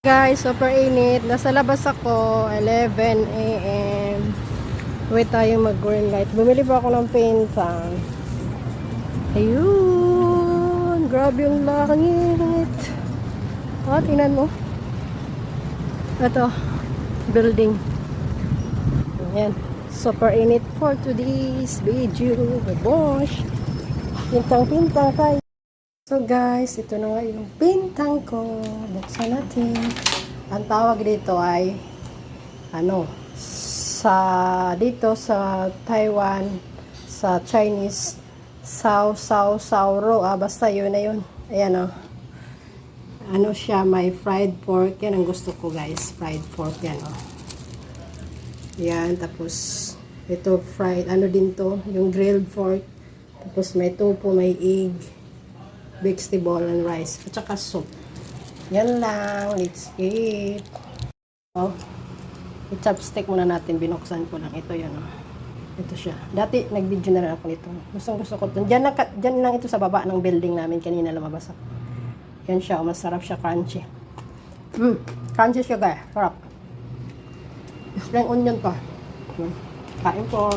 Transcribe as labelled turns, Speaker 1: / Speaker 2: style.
Speaker 1: Guys, super init. Nasa labas ako, 11 a.m. Wait tayo mag-green light. Bumili pa ako ng pintang. Ayun! Grabe yung langit. Tingnan mo. Ito, building. Ayan. Super init for today's video. Gosh! Pintang-pintang tayo. So guys, ito na nga yung pintang ko. Buksan natin. Ang tawag dito ay dito sa Taiwan, sa Chinese, sao ro. Basta yun na yun. Ayan siya, may fried pork. Yan ang gusto ko guys, fried pork yan Yan, tapos ito fried, din to, yung grilled pork. Tapos may tofu, may egg, vegetable and rice, at saka soup. Yan lang, let's eat. I-chopstick muna natin, binuksan ko lang. Ito yun ito siya. Dati nag-video na rin ako nito. Gusto ko ito. Diyan lang ito sa baba ng building namin kanina lumabas ako. Yan siya, masarap siya, crunchy. Crunchy siya guys, sarap. Spring onion to. Kain po.